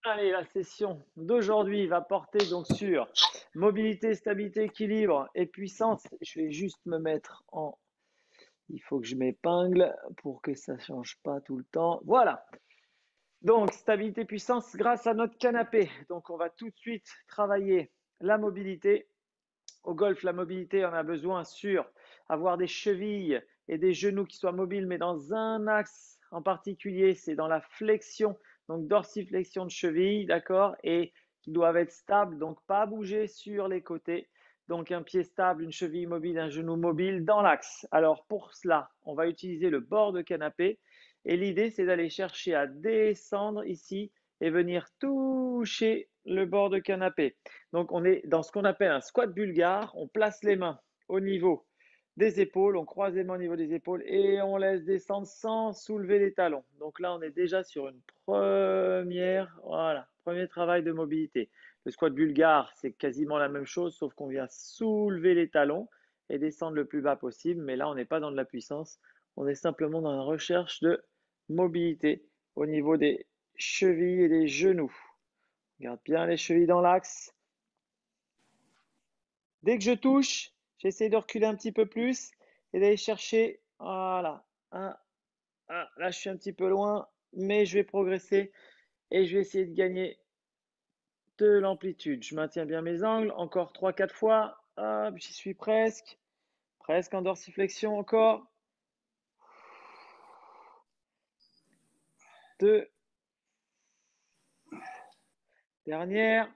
Allez, la session d'aujourd'hui va porter donc sur mobilité, stabilité, équilibre et puissance. Je vais juste me mettre en... Il faut que je m'épingle pour que ça ne change pas tout le temps. Voilà. Donc, stabilité, puissance grâce à notre canapé. Donc, on va tout de suite travailler la mobilité. Au golf, la mobilité, on a besoin sur avoir des chevilles et des genoux qui soient mobiles, mais dans un axe en particulier, c'est dans la flexion, donc dorsiflexion de cheville, d'accord, et qui doivent être stables, donc pas bouger sur les côtés. Donc un pied stable, une cheville mobile, un genou mobile dans l'axe. Alors pour cela, on va utiliser le bord de canapé et l'idée c'est d'aller chercher à descendre ici et venir toucher le bord de canapé. Donc on est dans ce qu'on appelle un squat bulgare. On place les mains au niveau des épaules, on croise les mains au niveau des épaules et on laisse descendre sans soulever les talons. Donc là, on est déjà sur une premier travail de mobilité. Le squat bulgare, c'est quasiment la même chose, sauf qu'on vient soulever les talons et descendre le plus bas possible. Mais là, on n'est pas dans de la puissance, on est simplement dans la recherche de mobilité au niveau des chevilles et des genoux. Garde bien les chevilles dans l'axe. Dès que je touche, j'essaie de reculer un petit peu plus et d'aller chercher. Voilà. Là, je suis un petit peu loin, mais je vais progresser et je vais essayer de gagner de l'amplitude. Je maintiens bien mes angles. Encore trois, quatre fois. Hop, j'y suis presque. Presque en dorsiflexion encore. Deux. Dernière.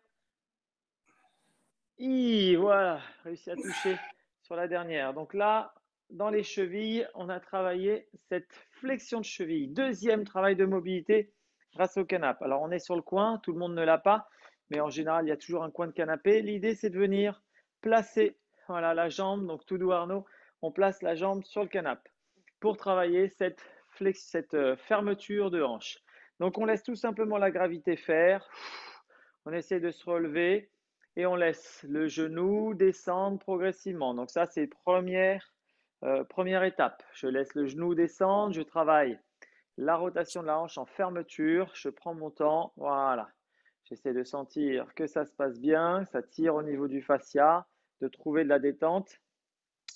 Voilà, réussi à toucher sur la dernière. Donc là, dans les chevilles, on a travaillé cette flexion de cheville. Deuxième travail de mobilité grâce au canapé. Alors on est sur le coin, tout le monde ne l'a pas, mais en général, il y a toujours un coin de canapé. L'idée, c'est de venir placer voilà, la jambe. Donc tout doux Arnaud, on place la jambe sur le canapé pour travailler cette fermeture de hanche. Donc on laisse tout simplement la gravité faire. On essaie de se relever et on laisse le genou descendre progressivement. Donc ça, c'est première étape. Je laisse le genou descendre, je travaille la rotation de la hanche en fermeture, je prends mon temps, voilà. J'essaie de sentir que ça se passe bien, ça tire au niveau du fascia, de trouver de la détente.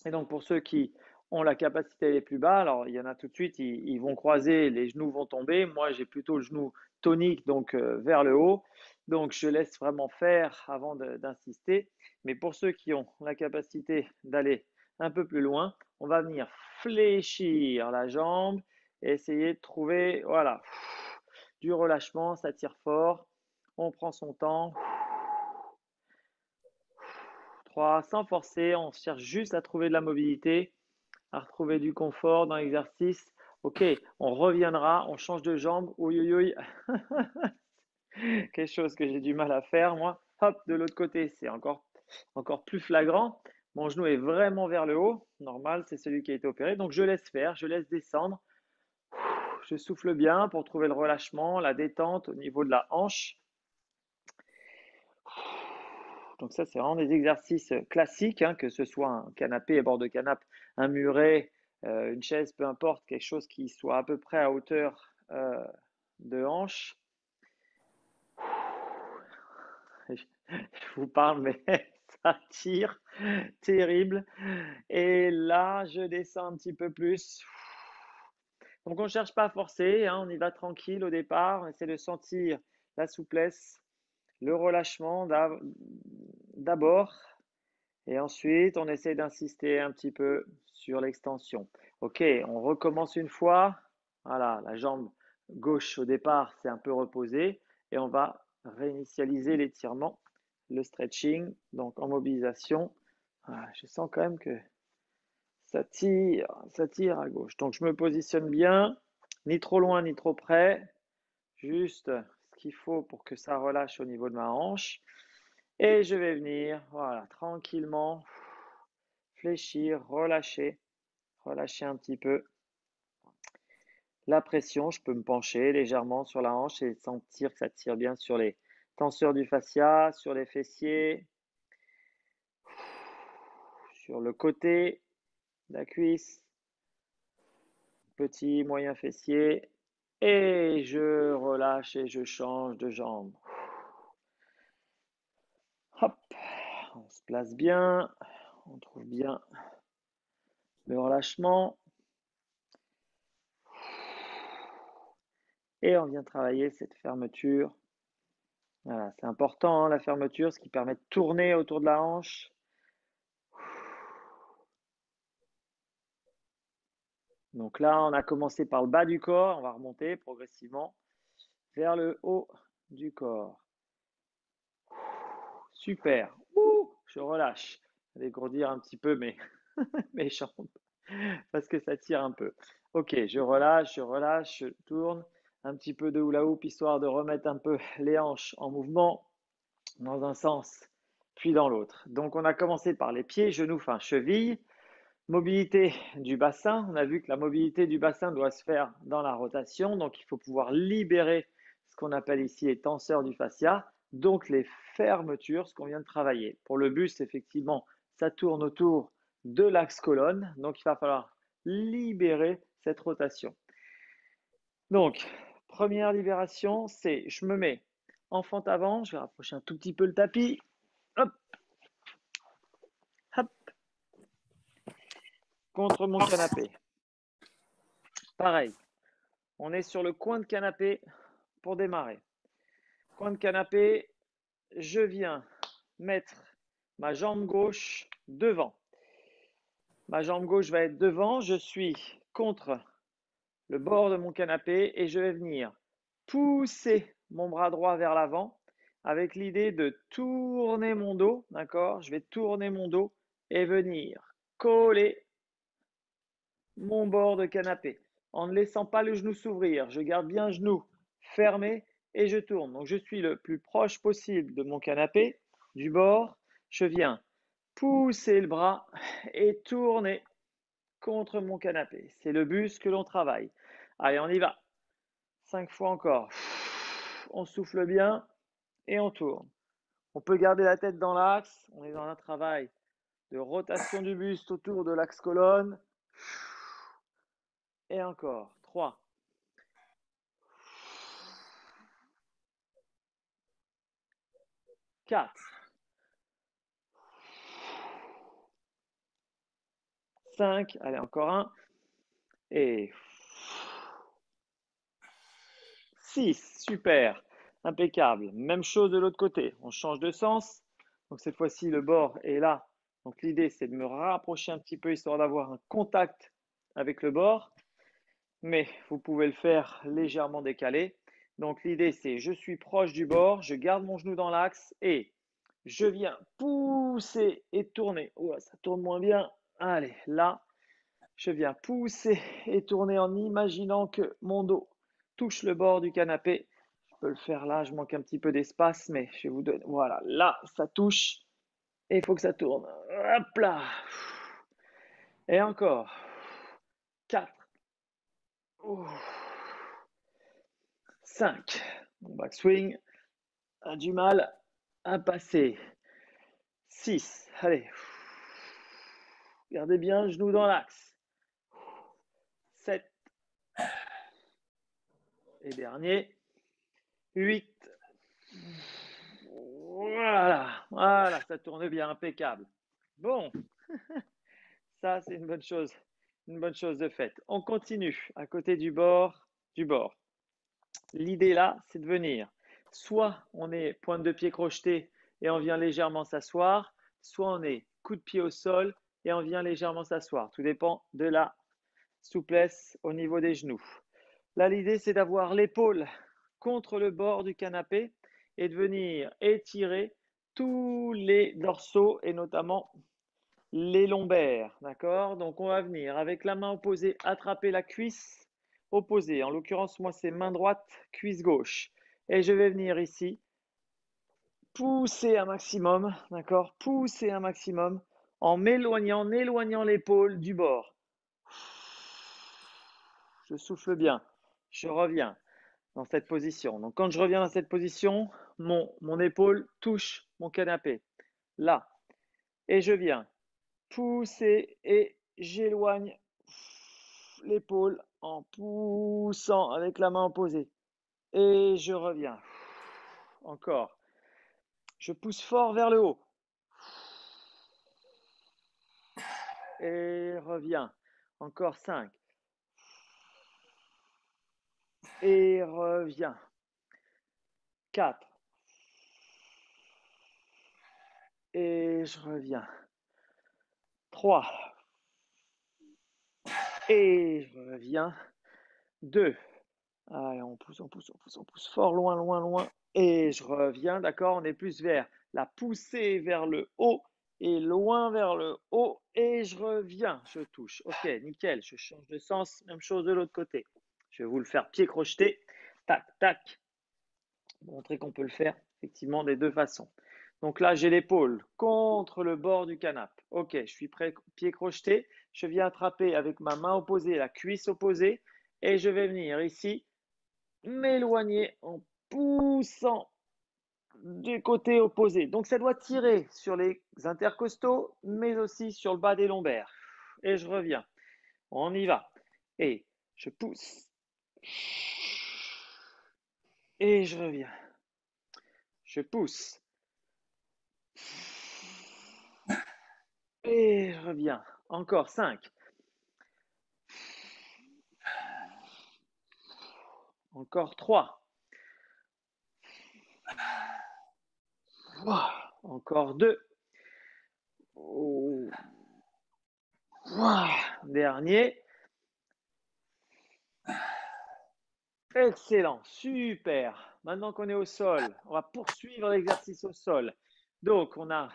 Et donc pour ceux qui ont la capacité d'aller plus bas, alors il y en a tout de suite, ils vont croiser, les genoux vont tomber. Moi, j'ai plutôt le genou tonique, donc vers le haut. Donc je laisse vraiment faire avant d'insister. Mais pour ceux qui ont la capacité d'aller un peu plus loin, on va venir fléchir la jambe et essayer de trouver, voilà, du relâchement, ça tire fort. On prend son temps. 3, sans forcer, on cherche juste à trouver de la mobilité, à retrouver du confort dans l'exercice. Ok, on reviendra, on change de jambe. Oui, oui, oui. Quelque chose que j'ai du mal à faire, moi. Hop, de l'autre côté, c'est encore plus flagrant. Mon genou est vraiment vers le haut. Normal, c'est celui qui a été opéré. Donc, je laisse faire, je laisse descendre. Je souffle bien pour trouver le relâchement, la détente au niveau de la hanche. Donc ça, c'est vraiment des exercices classiques, hein, que ce soit un canapé à bord de canapé, un muret, une chaise, peu importe, quelque chose qui soit à peu près à hauteur de hanche. Je vous parle, mais ça tire, terrible. Et là, je descends un petit peu plus. Donc on ne cherche pas à forcer, hein, on y va tranquille au départ, on essaie de sentir la souplesse, le relâchement d'abord. Et ensuite, on essaie d'insister un petit peu sur l'extension. Ok, on recommence une fois. Voilà, la jambe gauche au départ, c'est un peu reposé. Et on va réinitialiser l'étirement, le stretching, donc en mobilisation. Voilà, je sens quand même que ça tire à gauche. Donc je me positionne bien, ni trop loin ni trop près, juste ce qu'il faut pour que ça relâche au niveau de ma hanche. Et je vais venir, voilà, tranquillement fléchir, relâcher un petit peu la pression. Je peux me pencher légèrement sur la hanche et sentir que ça tire bien sur les tenseurs du fascia, sur les fessiers, sur le côté de la cuisse, petit, moyen fessier. Et je relâche et je change de jambe. Hop, on se place bien, on trouve bien le relâchement. Et on vient travailler cette fermeture. Voilà, c'est important, hein, la fermeture, ce qui permet de tourner autour de la hanche. Donc là, on a commencé par le bas du corps, on va remonter progressivement vers le haut du corps. Super. Je relâche. Je vais grandir un petit peu mes jambes parce que ça tire un peu. Ok, je tourne un petit peu de hula hoop histoire de remettre un peu les hanches en mouvement dans un sens puis dans l'autre. Donc on a commencé par les pieds, genoux, enfin chevilles. Mobilité du bassin. On a vu que la mobilité du bassin doit se faire dans la rotation. Donc il faut pouvoir libérer ce qu'on appelle ici les tenseurs du fascia. Donc les fermetures, ce qu'on vient de travailler. Pour le buste, effectivement, ça tourne autour de l'axe colonne. Donc il va falloir libérer cette rotation. Donc, première libération, c'est je me mets en fente avant. Je vais rapprocher un tout petit peu le tapis. Hop, hop, contre mon canapé. Pareil, on est sur le coin de canapé pour démarrer. Coin de canapé, je viens mettre ma jambe gauche devant. Ma jambe gauche va être devant, je suis contre le bord de mon canapé et je vais venir pousser mon bras droit vers l'avant avec l'idée de tourner mon dos, d'accord? Je vais tourner mon dos et venir coller mon bord de canapé en ne laissant pas le genou s'ouvrir. Je garde bien le genou fermé et je tourne. Donc je suis le plus proche possible de mon canapé, du bord. Je viens pousser le bras et tourner contre mon canapé. C'est le buste que l'on travaille. Allez, on y va. 5 fois encore. On souffle bien et on tourne. On peut garder la tête dans l'axe. On est dans un travail de rotation du buste autour de l'axe colonne. Et encore. 3. 4. 5. Allez, encore un. Et 6. Super. Impeccable. Même chose de l'autre côté. On change de sens. Donc cette fois-ci, le bord est là. Donc l'idée, c'est de me rapprocher un petit peu histoire d'avoir un contact avec le bord. Mais vous pouvez le faire légèrement décalé. Donc l'idée, c'est je suis proche du bord, je garde mon genou dans l'axe et je viens pousser et tourner. Ça tourne moins bien. Allez, là, je viens pousser et tourner en imaginant que mon dos touche le bord du canapé. Je peux le faire là, je manque un petit peu d'espace, mais je vais vous donner. Voilà, là, ça touche et il faut que ça tourne. Hop là. Et encore. 4. 5. Mon backswing a du mal à passer. 6. Allez. Gardez bien le genou dans l'axe. 7. Et dernier. 8. Voilà, ça tourne bien, impeccable. Bon, ça c'est une bonne chose de faite. On continue à côté du bord, L'idée là, c'est de venir. Soit on est pointe de pied crochetée et on vient légèrement s'asseoir, soit on est coup de pied au sol et on vient légèrement s'asseoir. Tout dépend de la souplesse au niveau des genoux. Là, l'idée, c'est d'avoir l'épaule contre le bord du canapé et de venir étirer tous les dorsaux et notamment les lombaires. D'accord? Donc, on va venir avec la main opposée attraper la cuisse opposée. En l'occurrence, moi, c'est main droite, cuisse gauche. Et je vais venir ici pousser un maximum. D'accord? Pousser un maximum en éloignant l'épaule du bord. Je souffle bien. Je reviens dans cette position. Donc quand je reviens dans cette position, mon épaule touche mon canapé. Là. Et je viens pousser et j'éloigne l'épaule en poussant avec la main opposée. Et je reviens. Encore. Je pousse fort vers le haut. Et reviens. Encore 5. Et reviens. 4. Et je reviens. 3. Et je reviens. 2. Allez, on pousse, on pousse, on pousse, on pousse fort, loin, loin, loin. Et je reviens, d'accord? On est plus vers la poussée vers le haut et loin vers le haut. Et je reviens, je touche. Ok, nickel, je change de sens. Même chose de l'autre côté. Je vais vous le faire pied crocheté. Tac, tac. Montrer qu'on peut le faire effectivement des deux façons. Donc là, j'ai l'épaule contre le bord du canapé. Ok, je suis prêt, pied crocheté. Je viens attraper avec ma main opposée, la cuisse opposée. Et je vais venir ici m'éloigner en poussant du côté opposé. Donc ça doit tirer sur les intercostaux, mais aussi sur le bas des lombaires. Et je reviens. On y va. Et je pousse. Et je reviens. Je pousse. Et je reviens. Encore 5. Encore 3. Encore 2. Dernier. Excellent, super. Maintenant qu'on est au sol, on va poursuivre l'exercice au sol. Donc, on a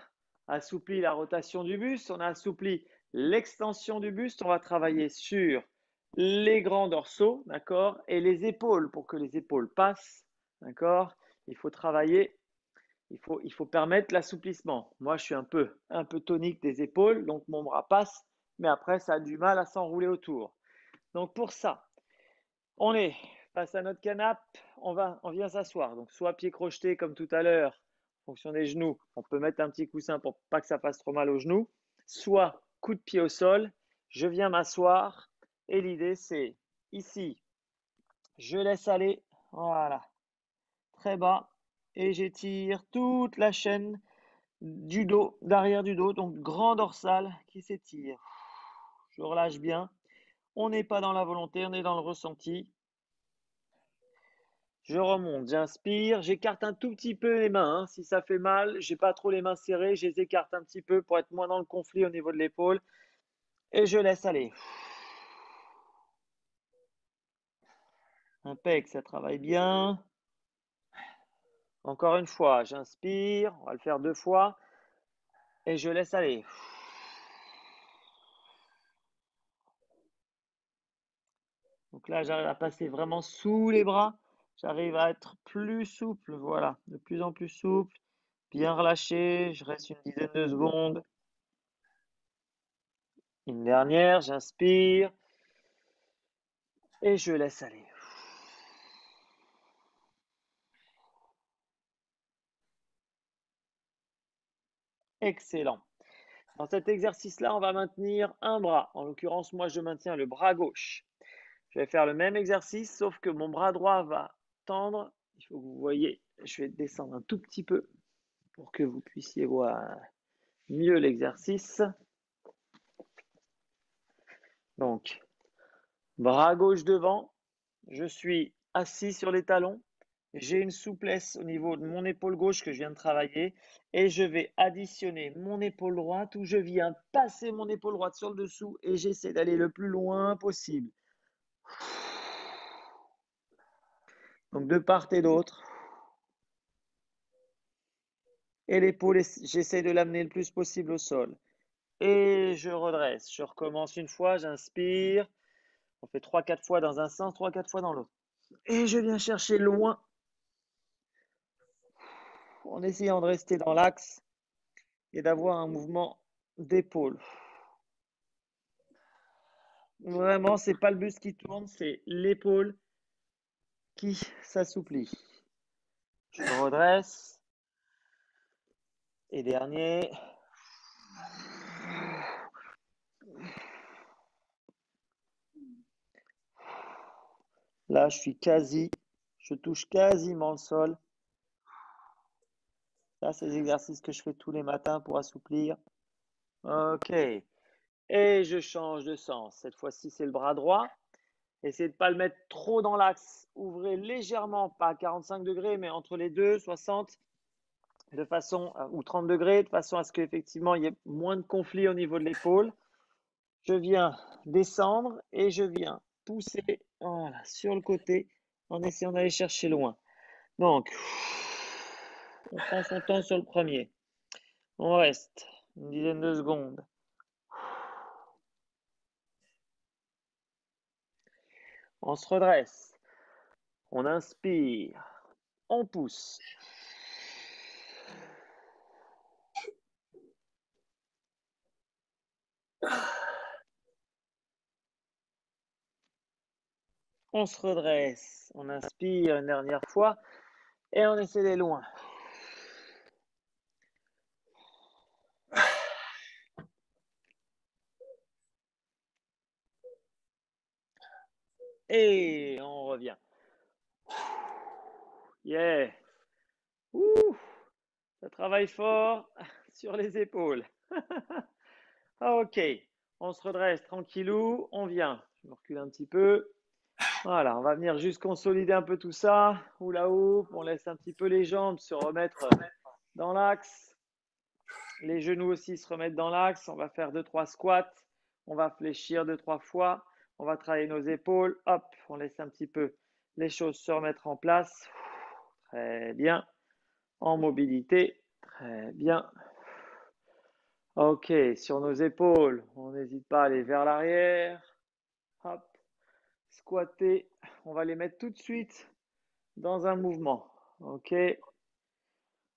assoupli la rotation du buste, on a assoupli l'extension du buste. On va travailler sur les grands dorsaux, d'accord, et les épaules. Pour que les épaules passent, d'accord, il faut travailler, il faut permettre l'assouplissement. Moi, je suis un peu tonique des épaules, donc mon bras passe, mais après, ça a du mal à s'enrouler autour. Donc, pour ça, on est face à notre canapé, on vient s'asseoir. Donc, soit pied crocheté comme tout à l'heure, en fonction des genoux. On peut mettre un petit coussin pour pas que ça fasse trop mal aux genoux. Soit coup de pied au sol. Je viens m'asseoir. Et l'idée, c'est ici, je laisse aller. Voilà. Très bas. Et j'étire toute la chaîne du dos, derrière du dos. Donc, grand dorsal qui s'étire. Je relâche bien. On n'est pas dans la volonté, on est dans le ressenti. Je remonte, j'inspire, j'écarte un tout petit peu les mains. Si ça fait mal, j'ai pas trop les mains serrées, je les écarte un petit peu pour être moins dans le conflit au niveau de l'épaule. Et je laisse aller. Impec, ça travaille bien. Encore une fois, j'inspire, on va le faire 2 fois. Et je laisse aller. Donc là, j'arrive à passer vraiment sous les bras. J'arrive à être plus souple, voilà, de plus en plus souple. Bien relâché, je reste une dizaine de secondes. Une dernière, j'inspire. Et je laisse aller. Excellent. Dans cet exercice-là, on va maintenir un bras. En l'occurrence, moi, je maintiens le bras gauche. Je vais faire le même exercice, sauf que mon bras droit va tendre. Il faut que vous voyez, je vais descendre un tout petit peu pour que vous puissiez voir mieux l'exercice. Donc, bras gauche devant. Je suis assis sur les talons. J'ai une souplesse au niveau de mon épaule gauche que je viens de travailler et je vais additionner mon épaule droite où je viens passer mon épaule droite sur le dessous et j'essaie d'aller le plus loin possible. Donc de part et d'autre. Et l'épaule, j'essaie de l'amener le plus possible au sol. Et je redresse. Je recommence une fois, j'inspire. On fait 3-4 fois dans un sens, 3-4 fois dans l'autre. Et je viens chercher loin en essayant de rester dans l'axe et d'avoir un mouvement d'épaule. Vraiment, c'est pas le buste qui tourne, c'est l'épaule qui s'assouplit. Je redresse. Et dernier. Là, je touche quasiment le sol. Ça, c'est les exercices que je fais tous les matins pour assouplir. Ok. Et je change de sens. Cette fois-ci, c'est le bras droit. Essayez de ne pas le mettre trop dans l'axe. Ouvrez légèrement, pas à 45 degrés, mais entre les deux, 60, de façon, ou 30 degrés, de façon à ce qu'effectivement, il y ait moins de conflit au niveau de l'épaule. Je viens descendre et je viens pousser, voilà, sur le côté en essayant d'aller chercher loin. Donc, on prend son temps sur le premier. On reste une dizaine de secondes. On se redresse. On inspire. On pousse. On se redresse. On inspire une dernière fois et on essaie d'aller loin. Et on revient. Yeah. Ouh, ça travaille fort sur les épaules. Ok, on se redresse tranquillou, on vient. Je me recule un petit peu. Voilà, on va venir juste consolider un peu tout ça. Hula hoop, on laisse un petit peu les jambes se remettre dans l'axe. Les genoux aussi se remettent dans l'axe. On va faire 2-3 squats. On va fléchir 2-3 fois. On va travailler nos épaules. Hop, on laisse un petit peu les choses se remettre en place. Très bien. En mobilité. Très bien. Ok, sur nos épaules, on n'hésite pas à aller vers l'arrière. Hop, squatter. On va les mettre tout de suite dans un mouvement. Ok,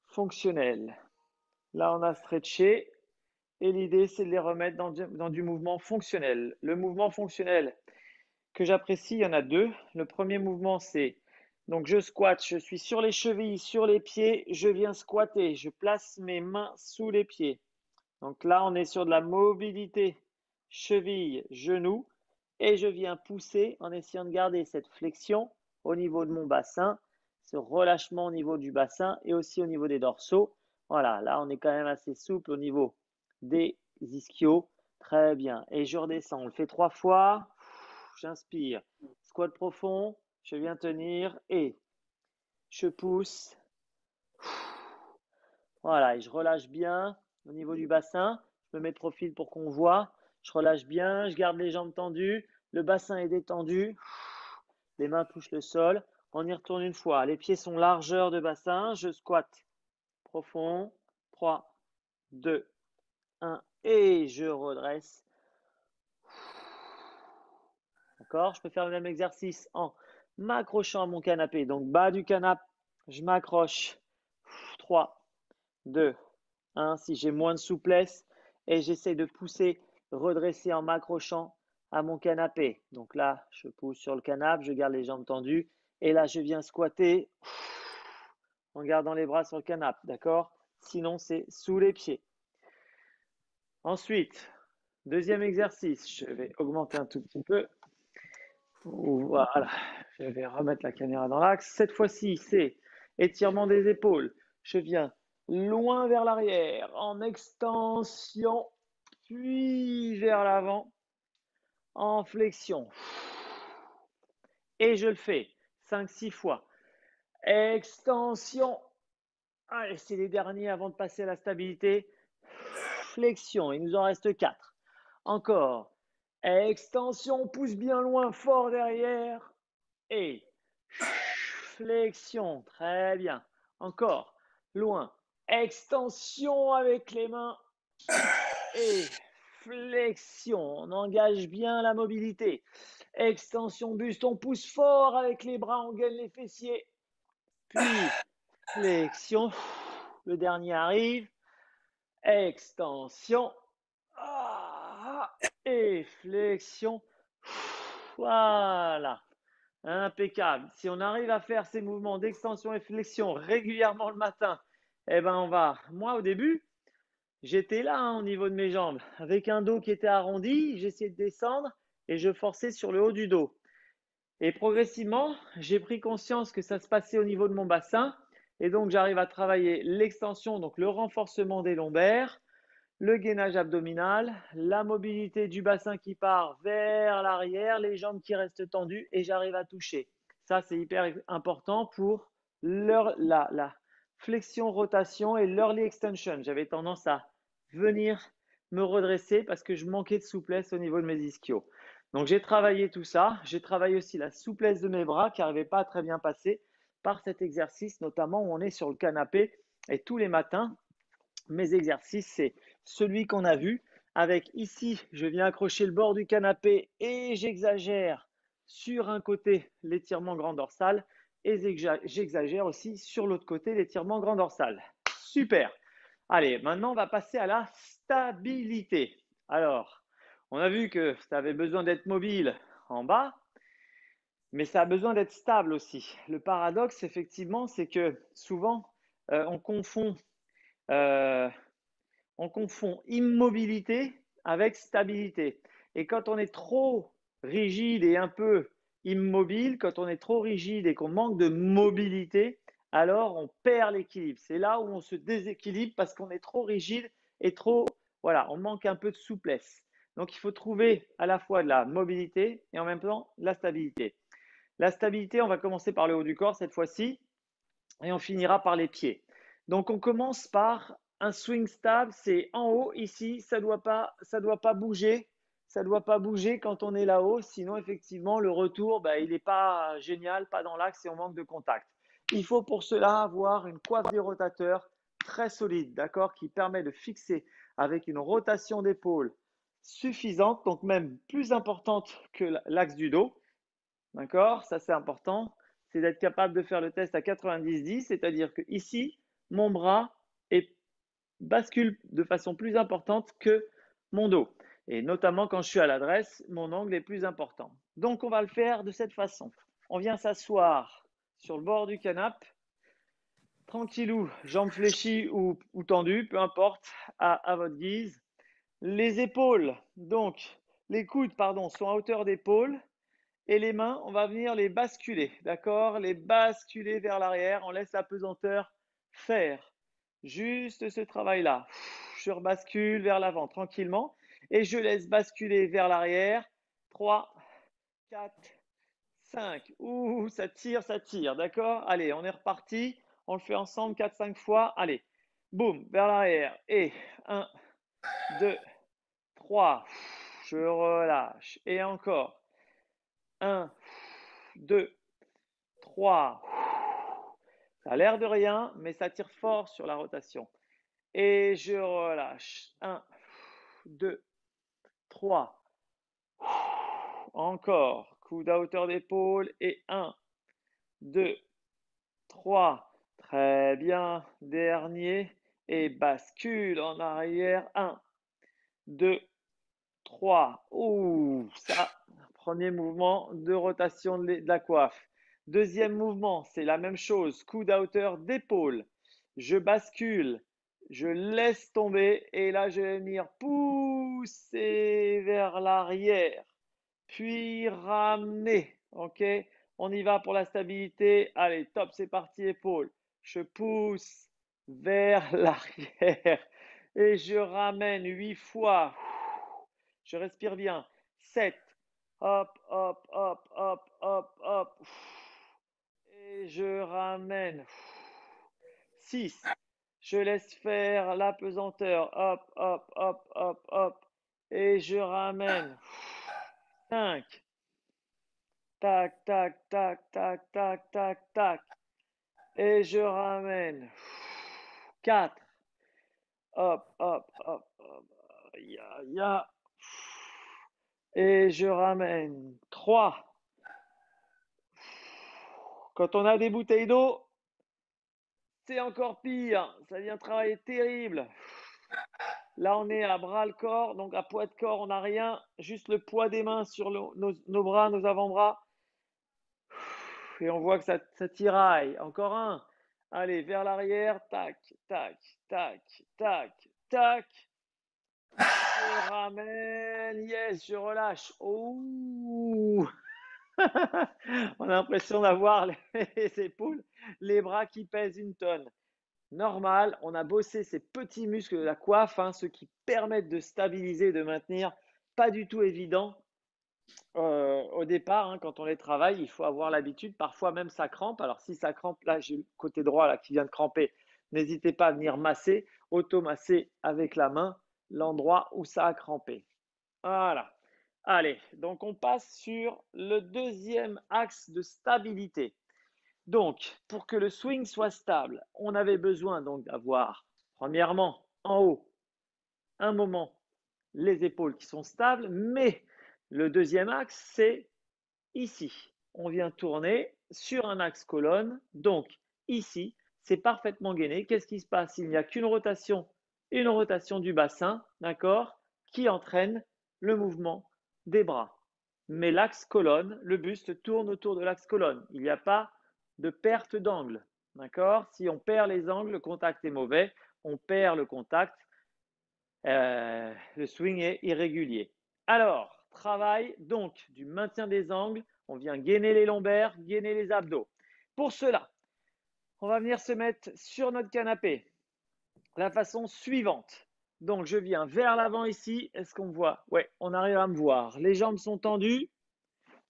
fonctionnel. Là, on a stretché. Et l'idée, c'est de les remettre dans du mouvement fonctionnel. Le mouvement fonctionnel que j'apprécie, il y en a deux. Le premier mouvement, c'est donc je squatte, je suis sur les chevilles, sur les pieds, je viens squatter, je place mes mains sous les pieds. Donc là, on est sur de la mobilité, cheville, genou, et je viens pousser en essayant de garder cette flexion au niveau de mon bassin, ce relâchement au niveau du bassin et aussi au niveau des dorsaux. Voilà, là, on est quand même assez souple au niveau des ischios. Très bien. Et je redescends. On le fait 3 fois. J'inspire. Squat profond. Je viens tenir et je pousse. Voilà, et je relâche bien au niveau du bassin. Je me mets de profil pour qu'on voit. Je relâche bien, je garde les jambes tendues. Le bassin est détendu. Les mains touchent le sol. On y retourne une fois. Les pieds sont largeur de bassin. Je squatte profond. 3, 2, 1. Et je redresse. D'accord? Je peux faire le même exercice en m'accrochant à mon canapé. Donc, bas du canapé, je m'accroche. 3, 2, 1. Si j'ai moins de souplesse et j'essaie de pousser, redresser en m'accrochant à mon canapé. Donc là, je pousse sur le canapé, je garde les jambes tendues. Et là, je viens squatter en gardant les bras sur le canapé. D'accord? Sinon, c'est sous les pieds. Ensuite, deuxième exercice. Je vais augmenter un tout petit peu. Voilà, je vais remettre la caméra dans l'axe. Cette fois-ci, c'est étirement des épaules. Je viens loin vers l'arrière en extension, puis vers l'avant en flexion. Et je le fais 5-6 fois. Extension. Allez, c'est les derniers avant de passer à la stabilité. Flexion, il nous en reste 4. Encore. Extension, pousse bien loin, fort derrière. Et flexion, très bien. Encore, loin. Extension avec les mains. Et flexion, on engage bien la mobilité. Extension buste, on pousse fort avec les bras, on gaine les fessiers. Puis flexion, le dernier arrive. Extension. Et flexion. Voilà. Impeccable. Si on arrive à faire ces mouvements d'extension et flexion régulièrement le matin, eh ben on va. Moi, au début, j'étais là au niveau de mes jambes, avec un dos qui était arrondi. J'essayais de descendre et je forçais sur le haut du dos. Et progressivement, j'ai pris conscience que ça se passait au niveau de mon bassin. Et donc, j'arrive à travailler l'extension, donc le renforcement des lombaires, le gainage abdominal, la mobilité du bassin qui part vers l'arrière, les jambes qui restent tendues et j'arrive à toucher. Ça, c'est hyper important pour la flexion, rotation et l'early extension. J'avais tendance à venir me redresser parce que je manquais de souplesse au niveau de mes ischios. Donc, j'ai travaillé tout ça. J'ai travaillé aussi la souplesse de mes bras qui n'arrivait pas à très bien passer par cet exercice, notamment où on est sur le canapé. Et tous les matins, mes exercices, c'est celui qu'on a vu. Avec ici, je viens accrocher le bord du canapé et j'exagère sur un côté l'étirement grand dorsal et j'exagère aussi sur l'autre côté l'étirement grand dorsal. Super. Allez, maintenant on va passer à la stabilité. Alors, on a vu que ça avait besoin d'être mobile en bas, mais ça a besoin d'être stable aussi. Le paradoxe, effectivement, c'est que souvent, on confond euh, on confond immobilité avec stabilité. Et quand on est trop rigide et un peu immobile, quand on est trop rigide et qu'on manque de mobilité, alors on perd l'équilibre. C'est là où on se déséquilibre parce qu'on est trop rigide et trop, voilà, on manque un peu de souplesse. Donc il faut trouver à la fois de la mobilité et en même temps de la stabilité. La stabilité, on va commencer par le haut du corps cette fois-ci et on finira par les pieds. Donc on commence par un swing stable, c'est en haut ici, ça doit pas bouger, ça doit pas bouger quand on est là-haut, sinon effectivement le retour, il n'est pas génial, pas dans l'axe et on manque de contact. Il faut pour cela avoir une coiffe des rotateurs très solide, d'accord, qui permet de fixer avec une rotation d'épaule suffisante, donc même plus importante que l'axe du dos, d'accord, ça c'est important, c'est d'être capable de faire le test à 90-10, c'est-à-dire que ici, mon bras bascule de façon plus importante que mon dos. Et notamment quand je suis à l'adresse, mon angle est plus important. Donc on va le faire de cette façon. On vient s'asseoir sur le bord du canapé, tranquillou, jambes fléchies ou tendues, peu importe, à votre guise. Les épaules, donc les coudes, pardon, sont à hauteur d'épaule. Et les mains, on va venir les basculer, d'accord? Les basculer vers l'arrière. On laisse la pesanteur faire juste ce travail-là. Je rebascule vers l'avant tranquillement et je laisse basculer vers l'arrière. 3, 4, 5. Ouh, ça tire, d'accord? Allez, on est reparti. On le fait ensemble 4-5 fois. Allez, boum, vers l'arrière. Et 1, 2, 3. Je relâche. Et encore. 1, 2, 3. Ça a l'air de rien, mais ça tire fort sur la rotation. Et je relâche. 1, 2, 3. Encore. Coude à hauteur d'épaule. Et 1, 2, 3. Très bien. Dernier. Et bascule en arrière. 1, 2, 3. Ouh, ça. Premier mouvement de rotation de la coiffe. Deuxième mouvement, c'est la même chose. Coude à hauteur d'épaule. Je bascule. Je laisse tomber. Et là, je vais venir pousser vers l'arrière. Puis ramener. OK? On y va pour la stabilité. Allez, top, c'est parti, épaule. Je pousse vers l'arrière. Et je ramène 8 fois. Je respire bien. 7. Hop, hop, hop, hop, hop, hop. Et je ramène. 6. Je laisse faire la pesanteur. Hop, hop, hop, hop, hop. Et je ramène. 5. Tac, tac, tac, tac, tac, tac, tac. Et je ramène. 4. Hop, hop, hop, hop. Ya, ya. Et je ramène. 3. Quand on a des bouteilles d'eau, c'est encore pire. Ça devient un travail terrible. Là, on est à bras le corps, donc à poids de corps, on n'a rien. Juste le poids des mains sur nos bras, nos avant-bras. Et on voit que ça tiraille. Encore un. Allez, vers l'arrière. Tac, tac, tac, tac, tac. Je ramène. Yes, je relâche. Oh. On a l'impression d'avoir les épaules, les bras qui pèsent une tonne. Normal, on a bossé ces petits muscles de la coiffe, hein, ceux qui permettent de stabiliser, de maintenir. Pas du tout évident au départ, hein, quand on les travaille, il faut avoir l'habitude. Parfois même ça crampe. Alors si ça crampe, là j'ai le côté droit là qui vient de cramper. N'hésitez pas à venir masser, auto-masser avec la main l'endroit où ça a crampé. Voilà. Allez, donc on passe sur le deuxième axe de stabilité. Donc, pour que le swing soit stable, on avait besoin donc d'avoir, premièrement, en haut, un moment, les épaules qui sont stables, mais le deuxième axe, c'est ici. On vient tourner sur un axe colonne, donc ici, c'est parfaitement gainé. Qu'est-ce qui se passe? Il n'y a qu'une rotation, une rotation du bassin, d'accord, qui entraîne le mouvement des bras. Mais l'axe colonne, le buste tourne autour de l'axe colonne. Il n'y a pas de perte d'angle, d'accord? Si on perd les angles, le contact est mauvais. On perd le contact, le swing est irrégulier. Alors, travail donc du maintien des angles. On vient gainer les lombaires, gainer les abdos. Pour cela, on va venir se mettre sur notre canapé. La façon suivante. Donc, je viens vers l'avant ici. Est-ce qu'on me voit? Oui, on arrive à me voir. Les jambes sont tendues,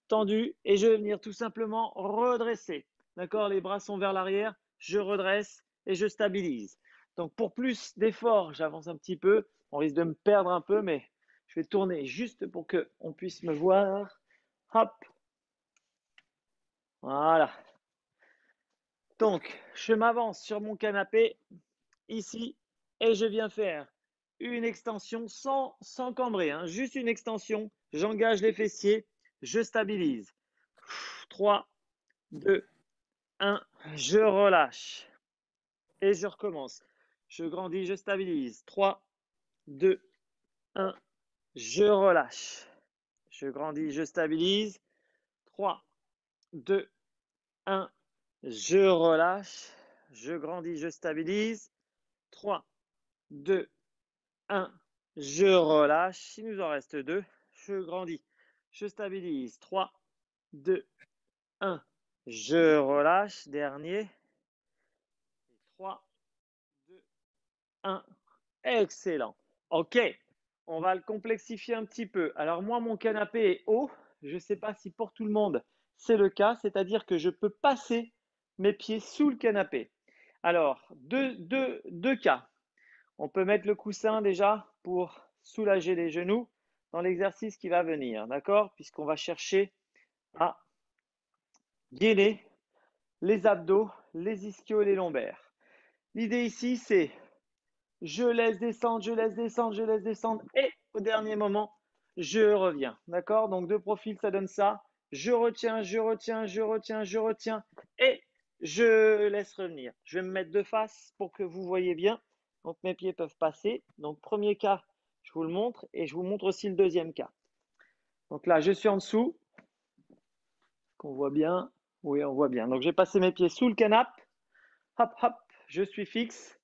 tendues. Et je vais venir tout simplement redresser. D'accord? Les bras sont vers l'arrière. Je redresse et je stabilise. Donc, pour plus d'effort, j'avance un petit peu. On risque de me perdre un peu, mais je vais tourner juste pour qu'on puisse me voir. Hop. Voilà. Donc, je m'avance sur mon canapé ici et je viens faire une extension sans cambrer, hein, juste une extension. J'engage les fessiers, je stabilise. 3, 2, 1, je relâche et je recommence. Je grandis, je stabilise. 3, 2, 1, je relâche. Je grandis, je stabilise. 3, 2, 1, je relâche. Je grandis, je stabilise. 3, 2, 1, je relâche. Il nous en reste 2. Je grandis, je stabilise. 3, 2, 1, je relâche. Dernier. 3, 2, 1. Excellent. OK. On va le complexifier un petit peu. Alors moi, mon canapé est haut. Je ne sais pas si pour tout le monde c'est le cas, c'est-à-dire que je peux passer mes pieds sous le canapé. Alors, deux cas. On peut mettre le coussin déjà pour soulager les genoux dans l'exercice qui va venir, d'accord? Puisqu'on va chercher à gainer les abdos, les ischios et les lombaires. L'idée ici, c'est je laisse descendre, je laisse descendre, je laisse descendre et au dernier moment, je reviens. D'accord? Donc deux profils, ça donne ça. Je retiens, je retiens, je retiens, je retiens et je laisse revenir. Je vais me mettre de face pour que vous voyez bien. Donc mes pieds peuvent passer. Donc premier cas, je vous le montre et je vous montre aussi le deuxième cas. Donc là, je suis en dessous. Qu'on voit bien. Oui, on voit bien. Donc j'ai passé mes pieds sous le canapé. Hop, hop, je suis fixe.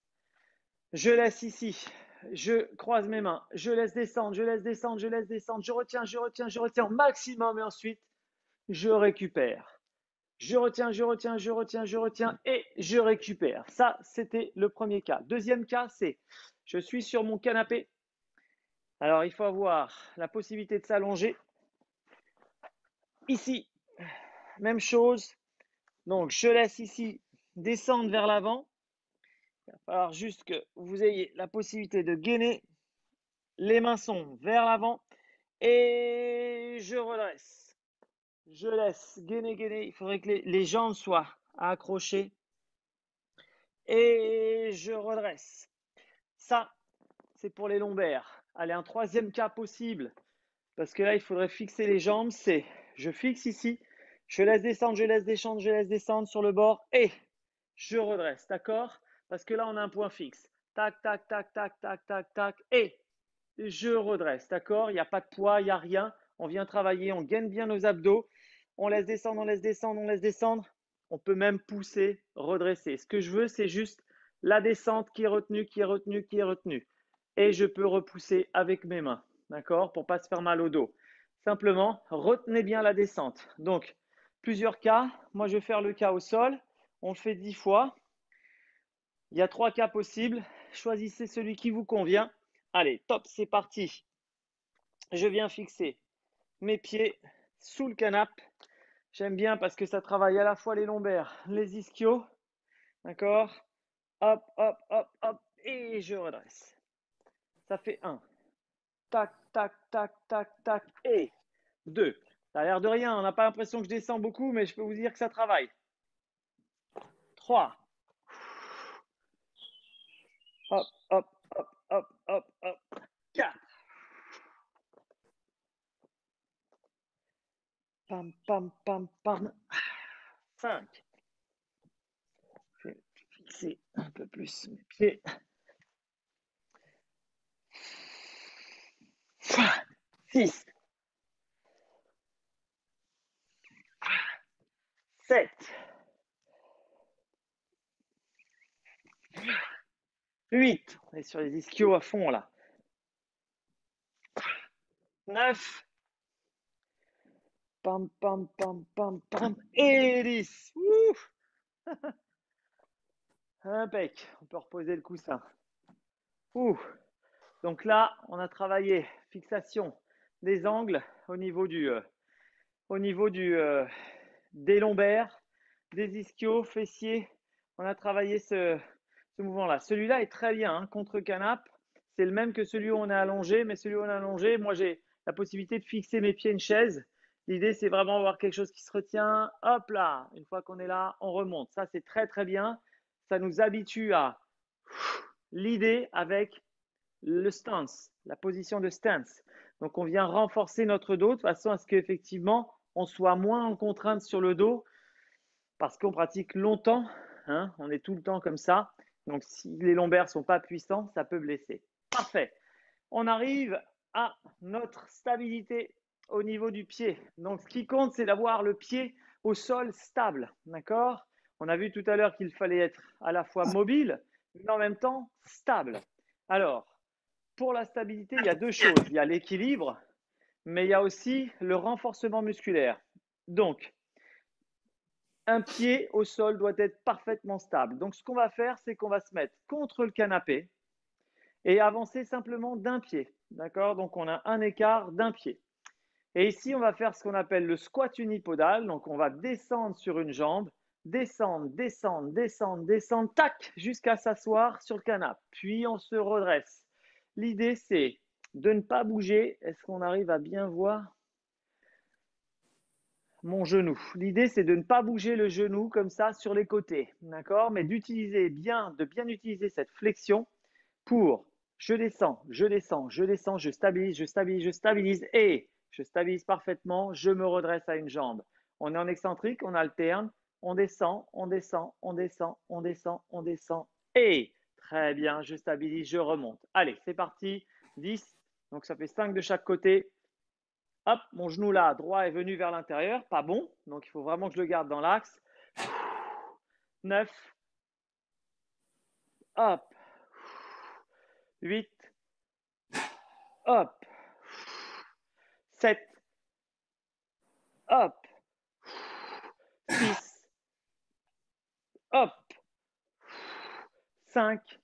Je laisse ici, je croise mes mains, je laisse descendre, je laisse descendre, je laisse descendre, je retiens, je retiens, je retiens au maximum et ensuite je récupère. Je retiens, je retiens, je retiens, je retiens et je récupère. Ça, c'était le premier cas. Deuxième cas, c'est je suis sur mon canapé. Alors, il faut avoir la possibilité de s'allonger. Ici, même chose. Donc, je laisse ici descendre vers l'avant. Il va falloir juste que vous ayez la possibilité de gainer. Les mains sont vers l'avant et je redresse. Je laisse gainer, gainer. Il faudrait que les jambes soient accrochées et je redresse. Ça, c'est pour les lombaires. Allez, un troisième cas possible, parce que là, il faudrait fixer les jambes. C'est je fixe ici, je laisse descendre, je laisse descendre, je laisse descendre sur le bord et je redresse. D'accord? Parce que là, on a un point fixe. Tac, tac, tac, tac, tac, tac, tac et je redresse, d'accord? Il n'y a pas de poids, il n'y a rien. On vient travailler, on gaine bien nos abdos. On laisse descendre, on laisse descendre, on laisse descendre. On peut même pousser, redresser. Ce que je veux, c'est juste la descente qui est retenue, qui est retenue, qui est retenue. Et je peux repousser avec mes mains, d'accord? Pour ne pas se faire mal au dos. Simplement, retenez bien la descente. Donc, plusieurs cas. Moi, je vais faire le cas au sol. On le fait 10 fois. Il y a 3 cas possibles. Choisissez celui qui vous convient. Allez, top, c'est parti. Je viens fixer mes pieds sous le canapé. J'aime bien parce que ça travaille à la fois les lombaires, les ischios. D'accord? Hop, hop, hop, hop. Et je redresse. Ça fait 1. Tac, tac, tac, tac, tac. Et 2. Ça a l'air de rien. On n'a pas l'impression que je descends beaucoup, mais je peux vous dire que ça travaille. 3. Hop, hop, hop, hop, hop, hop. 4. Pam, pam, pam, pam. 5. Je vais fixer un peu plus mes pieds. 6. 7. 8. On est sur les ischios à fond là. 9. Pam, pam, pam, pam, pam. Et 10. Ouf. Impec. On peut reposer le coussin. Ouh. Donc là, on a travaillé fixation des angles au niveau des lombaires, des ischios, fessiers. On a travaillé ce mouvement-là. Celui-là est très bien hein, contre canapé. C'est le même que celui où on est allongé, mais celui où on est allongé, moi j'ai la possibilité de fixer mes pieds à une chaise. L'idée, c'est vraiment avoir quelque chose qui se retient. Hop là, une fois qu'on est là, on remonte. Ça, c'est très très bien. Ça nous habitue à l'idée avec le stance, la position de stance. Donc, on vient renforcer notre dos de façon à ce qu'effectivement, on soit moins en contrainte sur le dos parce qu'on pratique longtemps. Hein, on est tout le temps comme ça. Donc, si les lombaires ne sont pas puissants, ça peut blesser. Parfait. On arrive à notre stabilité au niveau du pied. Donc, ce qui compte, c'est d'avoir le pied au sol stable. D'accord? On a vu tout à l'heure qu'il fallait être à la fois mobile, mais en même temps stable. Alors, pour la stabilité, il y a 2 choses. Il y a l'équilibre, mais il y a aussi le renforcement musculaire. Donc, un pied au sol doit être parfaitement stable. Donc, ce qu'on va faire, c'est qu'on va se mettre contre le canapé et avancer simplement d'un pied. D'accord? Donc, on a un écart d'un pied. Et ici, on va faire ce qu'on appelle le squat unipodal. Donc, on va descendre sur une jambe, descendre, descendre, descendre, descendre, tac, jusqu'à s'asseoir sur le canapé. Puis, on se redresse. L'idée, c'est de ne pas bouger. Est-ce qu'on arrive à bien voir mon genou? L'idée, c'est de ne pas bouger le genou comme ça sur les côtés, d'accord? Mais d'utiliser de bien utiliser cette flexion pour je descends, je descends, je descends, je stabilise, je stabilise, je stabilise et je stabilise parfaitement, je me redresse à une jambe. On est en excentrique, on alterne, on descend, on descend, on descend, on descend, on descend et très bien, je stabilise, je remonte. Allez, c'est parti, 10, donc ça fait 5 de chaque côté. Hop, mon genou là, droit est venu vers l'intérieur, pas bon, donc il faut vraiment que je le garde dans l'axe. 9, hop, 8, hop, 7, hop, 6, hop, 5,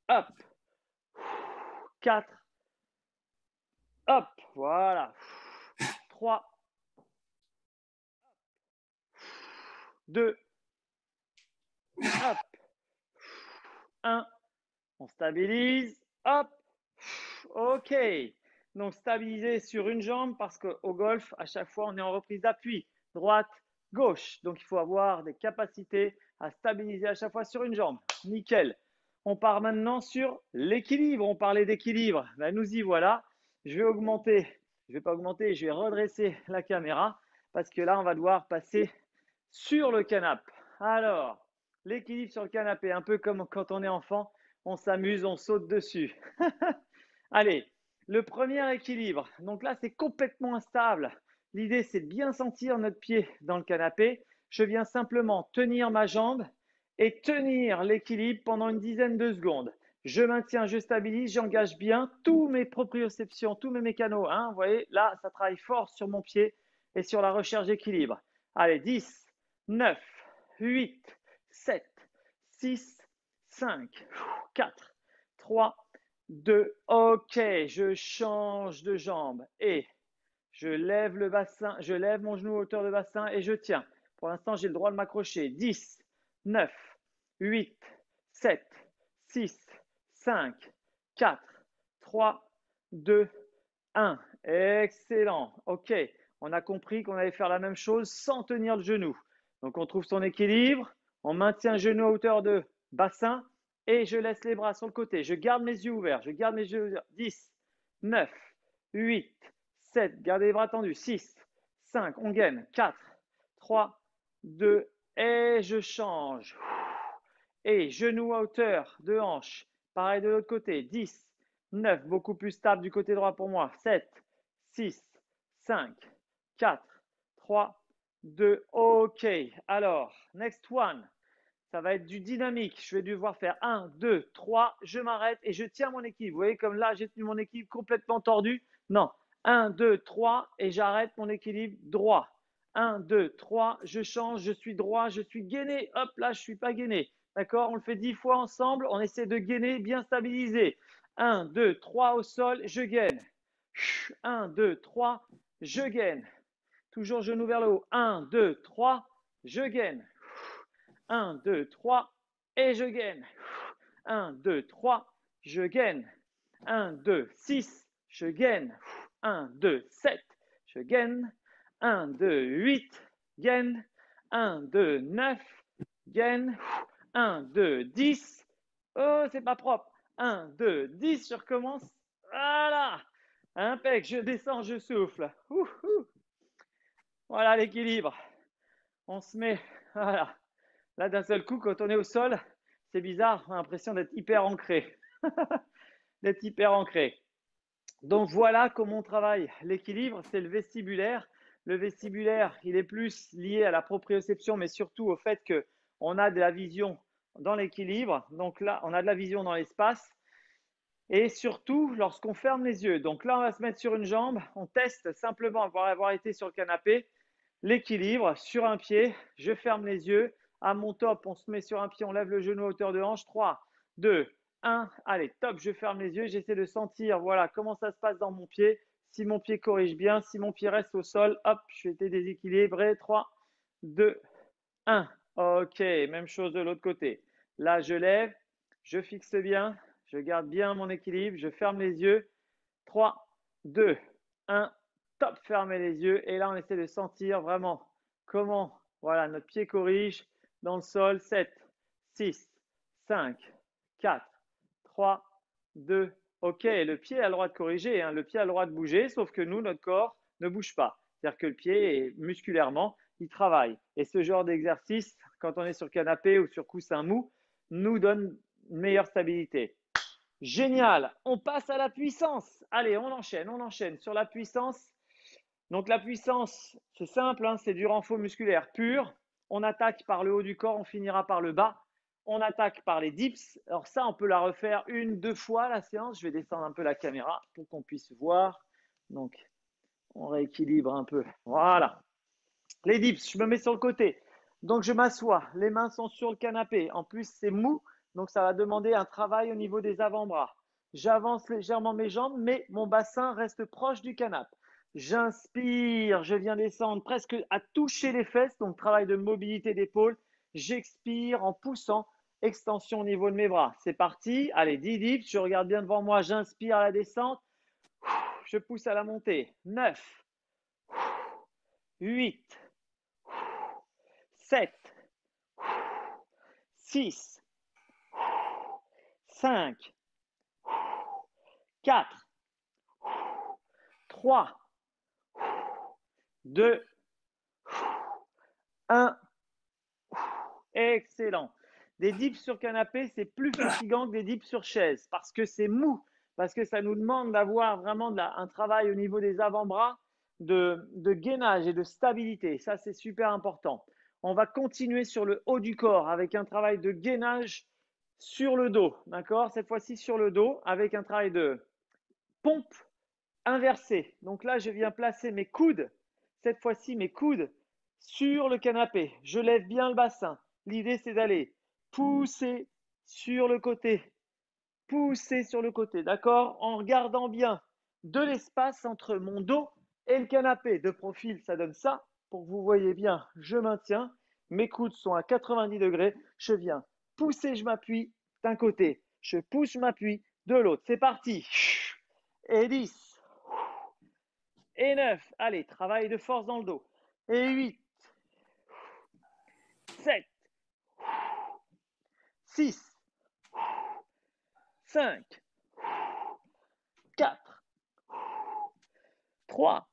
hop, 4, hop, voilà, 3, 2, hop, 1, on stabilise, hop, ok. Donc stabiliser sur une jambe parce qu'au golf, à chaque fois, on est en reprise d'appui, droite, gauche. Donc il faut avoir des capacités à stabiliser à chaque fois sur une jambe. Nickel. On part maintenant sur l'équilibre. On parlait d'équilibre. Ben, nous y voilà. Je vais augmenter. Je vais pas augmenter, je vais redresser la caméra parce que là, on va devoir passer sur le canapé. Alors, l'équilibre sur le canapé, un peu comme quand on est enfant, on s'amuse, on saute dessus. Allez, le premier équilibre. Donc là, c'est complètement instable. L'idée, c'est de bien sentir notre pied dans le canapé. Je viens simplement tenir ma jambe et tenir l'équilibre pendant une dizaine de secondes. Je maintiens, je stabilise, j'engage bien tous mes proprioceptions, tous mes mécanos. Hein, vous voyez, là, ça travaille fort sur mon pied et sur la recherche d'équilibre. Allez, 10, 9, 8, 7, 6, 5, 4, 3, 2. OK, je change de jambe et je lève le bassin, je lève mon genou à hauteur de bassin et je tiens. Pour l'instant, j'ai le droit de m'accrocher. 10, 9, 8, 7, 6, 5, 4, 3, 2, 1. Excellent. OK, on a compris qu'on allait faire la même chose sans tenir le genou. Donc, on trouve son équilibre. On maintient le genou à hauteur de bassin et je laisse les bras sur le côté. Je garde mes yeux ouverts. Je garde mes yeux ouverts. 10, 9, 8, 7, gardez les bras tendus. 6, 5, on gaine. 4, 3, 2, et je change. Et genoux à hauteur de hanche. Pareil de l'autre côté. 10, 9, beaucoup plus stable du côté droit pour moi. 7, 6, 5, 4, 3, 2, OK. Alors, next one. Ça va être du dynamique. Je vais devoir faire 1, 2, 3. Je m'arrête et je tiens mon équilibre. Vous voyez, comme là, j'ai tenu mon équilibre complètement tordu. Non. 1, 2, 3 et j'arrête mon équilibre droit. 1, 2, 3. Je change. Je suis droit. Je suis gainé. Hop, là, je ne suis pas gainé. D'accord? On le fait 10 fois ensemble. On essaie de gainer, bien stabiliser. 1, 2, 3 au sol. Je gaine. 1, 2, 3. Je gaine. Toujours genou vers le haut. 1, 2, 3. Je gaine. 1, 2, 3 et je gaine. 1, 2, 3, je gaine. 1, 2, 6, je gaine. 1, 2, 7, je gaine. 1, 2, 8, gaine. 1, 2, 9, gaine. 1, 2, 10. Oh, c'est pas propre. 1, 2, 10, je recommence. Voilà. Impec, je descends, je souffle. Voilà l'équilibre. On se met, voilà. Là, d'un seul coup, quand on est au sol, c'est bizarre, on a l'impression d'être hyper ancré. D'être hyper ancré. Donc voilà comment on travaille. L'équilibre, c'est le vestibulaire. Le vestibulaire, il est plus lié à la proprioception, mais surtout au fait qu'on a de la vision dans l'équilibre. Donc là, on a de la vision dans l'espace. Et surtout, lorsqu'on ferme les yeux. Donc là, on va se mettre sur une jambe. On teste simplement, après avoir été sur le canapé, l'équilibre sur un pied. Je ferme les yeux. À mon top, on se met sur un pied, on lève le genou à hauteur de hanche. 3, 2, 1. Allez, top, je ferme les yeux. J'essaie de sentir, voilà, comment ça se passe dans mon pied. Si mon pied corrige bien, si mon pied reste au sol, hop, je été déséquilibré. 3, 2, 1. OK, même chose de l'autre côté. Là, je lève, je fixe bien, je garde bien mon équilibre, je ferme les yeux. 3, 2, 1. Top, fermez les yeux. Et là, on essaie de sentir vraiment comment, voilà, notre pied corrige dans le sol. 7, 6, 5, 4, 3, 2. OK, le pied a le droit de corriger, hein, le pied a le droit de bouger, sauf que nous, notre corps ne bouge pas. C'est-à-dire que le pied, musculairement, il travaille. Et ce genre d'exercice, quand on est sur canapé ou sur coussin mou, nous donne une meilleure stabilité. Génial. On passe à la puissance. Allez, on enchaîne sur la puissance. Donc la puissance, c'est simple, hein, c'est du renfort musculaire pur. On attaque par le haut du corps, on finira par le bas. On attaque par les dips. Alors ça, on peut la refaire 1, 2 fois la séance. Je vais descendre un peu la caméra pour qu'on puisse voir. Donc, on rééquilibre un peu. Voilà. Les dips, je me mets sur le côté. Donc, je m'assois. Les mains sont sur le canapé. En plus, c'est mou. Donc, ça va demander un travail au niveau des avant-bras. J'avance légèrement mes jambes, mais mon bassin reste proche du canapé. J'inspire, je viens descendre presque à toucher les fesses, donc travail de mobilité d'épaule. J'expire en poussant, extension au niveau de mes bras. C'est parti. Allez, 10 dips, je regarde bien devant moi, j'inspire à la descente. Je pousse à la montée. 9, 8, 7, 6, 5, 4, 3, 2, 1. Excellent. Des dips sur canapé, c'est plus fatigant que des dips sur chaise parce que c'est mou, parce que ça nous demande d'avoir vraiment un travail au niveau des avant-bras de gainage et de stabilité. Ça, c'est super important. On va continuer sur le haut du corps avec un travail de gainage sur le dos, d'accord? Cette fois-ci sur le dos avec un travail de pompe inversée. Donc là, je viens placer mes coudes, cette fois-ci mes coudes sur le canapé. Je lève bien le bassin. L'idée, c'est d'aller pousser sur le côté, pousser sur le côté, d'accord? En regardant bien de l'espace entre mon dos et le canapé. De profil, ça donne ça. Pour que vous voyez bien, je maintiens. Mes coudes sont à 90 degrés. Je viens pousser, je m'appuie d'un côté. Je pousse, je m'appuie de l'autre. C'est parti. Et 10. Et 9. Allez, travail de force dans le dos. Et 8. 7. 6. 5. 4. 3.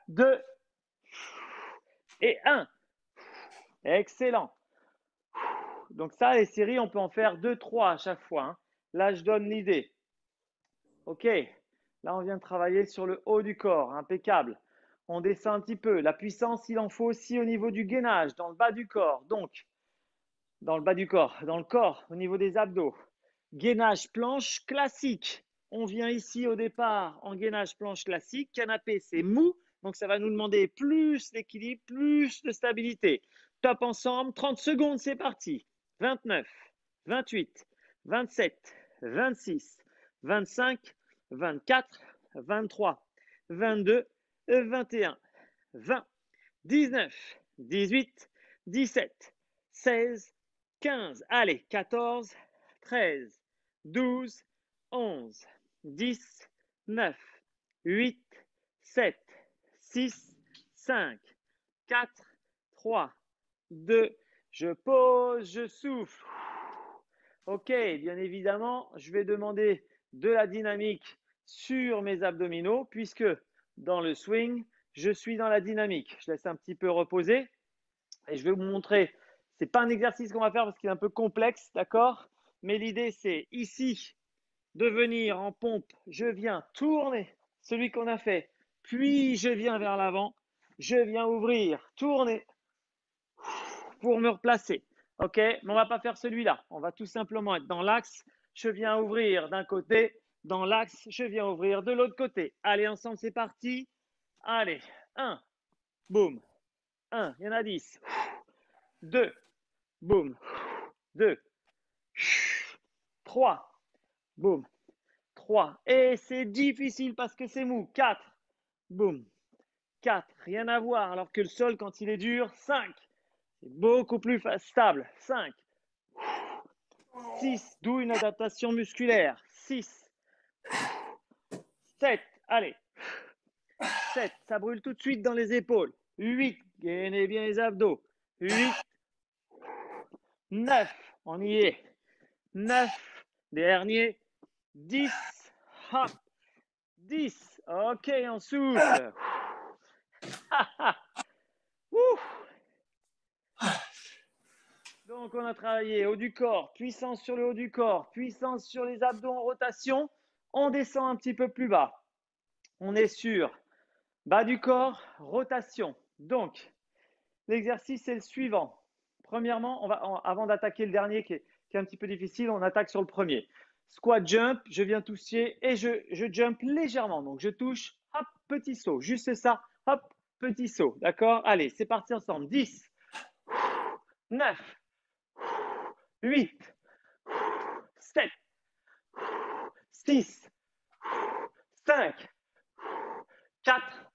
2. Et 1. Excellent. Donc ça, les séries, on peut en faire 2, 3 à chaque fois, hein. Là, je donne l'idée. OK. Là, on vient de travailler sur le haut du corps. Impeccable. On descend un petit peu. La puissance, il en faut aussi au niveau du gainage, dans le bas du corps. Donc, dans le bas du corps, dans le corps, au niveau des abdos. Gainage planche classique. On vient ici au départ en gainage planche classique. Canapé, c'est mou. Donc, ça va nous demander plus d'équilibre, plus de stabilité. Top ensemble. 30 secondes, c'est parti. 29, 28, 27, 26, 25, 24, 23, 22, 21, 20, 19, 18, 17, 16, 15. Allez, 14, 13, 12, 11, 10, 9, 8, 7, 6, 5, 4, 3, 2. Je pose, je souffle. OK, bien évidemment, je vais demander de la dynamique sur mes abdominaux puisque dans le swing, je suis dans la dynamique. Je laisse un petit peu reposer et je vais vous montrer. Ce n'est pas un exercice qu'on va faire parce qu'il est un peu complexe, d'accord? Mais l'idée, c'est ici de venir en pompe. Je viens tourner celui qu'on a fait, puis je viens vers l'avant. Je viens ouvrir, tourner pour me replacer. OK? Mais on ne va pas faire celui-là. On va tout simplement être dans l'axe. Je viens ouvrir d'un côté. Dans l'axe, je viens ouvrir de l'autre côté. Allez, ensemble, c'est parti. Allez, 1, boum. 1, il y en a 10. 2, boum. 2, 3, boum. 3. Et c'est difficile parce que c'est mou. 4, boum. 4, rien à voir. Alors que le sol, quand il est dur, 5. C'est beaucoup plus stable. 5, 6, d'où une adaptation musculaire. 6, 7, allez. 7, ça brûle tout de suite dans les épaules. 8, gainez bien les abdos. 8, 9, on y est. 9, dernier. 10, hop. 10, ok, on souffle. Donc, on a travaillé haut du corps, puissance sur le haut du corps, puissance sur les abdos en rotation. On descend un petit peu plus bas. On est sur bas du corps, rotation. Donc, l'exercice est le suivant. Premièrement, avant d'attaquer le dernier qui est un petit peu difficile, on attaque sur le premier. Squat jump, je viens toucher et je jump légèrement. Donc, je touche, hop, petit saut. Juste ça, hop, petit saut. D'accord? Allez, c'est parti ensemble. 10, 9, 8, 7, 6, 5, 4,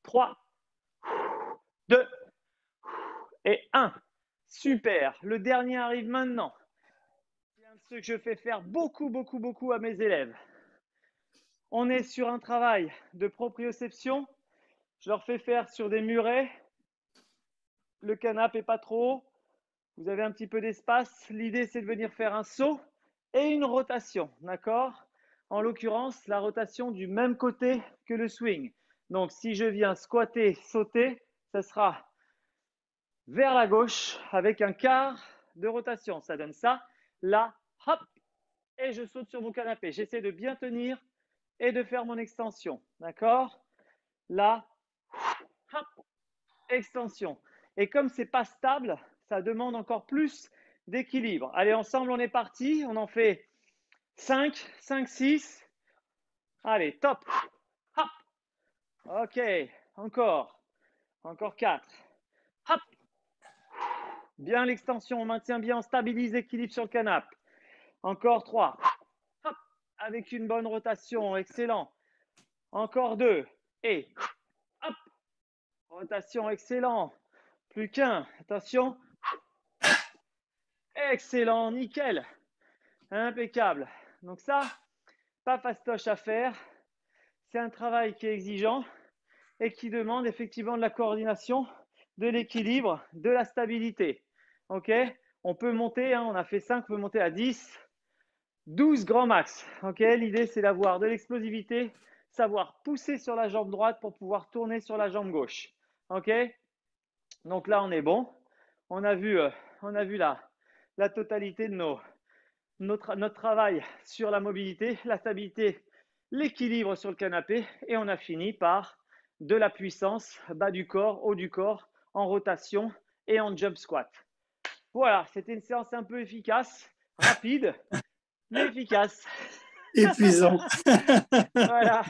3, 2 et 1. Super. Le dernier arrive maintenant. C'est un de ceux que je fais faire beaucoup à mes élèves. On est sur un travail de proprioception. Je leur fais faire sur des murets. Le canapé n'est pas trop haut. Vous avez un petit peu d'espace. L'idée, c'est de venir faire un saut et une rotation. D'accord? En l'occurrence, la rotation du même côté que le swing. Donc, si je viens squatter, sauter, ça sera vers la gauche avec un quart de rotation. Ça donne ça. Là, hop, et je saute sur mon canapé. J'essaie de bien tenir et de faire mon extension. D'accord? Là, hop, extension. Et comme c'est pas stable, ça demande encore plus d'équilibre. Allez, ensemble, on est parti. On en fait 5, 5, 6. Allez, top. Hop. OK, encore. Encore 4. Hop. Bien l'extension, on maintient bien, on stabilise l'équilibre sur le canapé. Encore 3. Hop. Avec une bonne rotation, excellent. Encore 2. Et hop. Rotation, excellent. Plus qu'un. Attention. Excellent, nickel. Impeccable. Donc ça, pas fastoche à faire. C'est un travail qui est exigeant et qui demande effectivement de la coordination, de l'équilibre, de la stabilité. OK? On peut monter, hein, on a fait 5, on peut monter à 10, 12 grands max. OK? L'idée, c'est d'avoir de l'explosivité, savoir pousser sur la jambe droite pour pouvoir tourner sur la jambe gauche. OK? Donc là, on est bon. On a vu la totalité de notre travail sur la mobilité, la stabilité, l'équilibre sur le canapé. Et on a fini par de la puissance, bas du corps, haut du corps, en rotation et en jump squat. Voilà, c'était une séance un peu efficace, rapide, mais efficace. Épuisant. Voilà.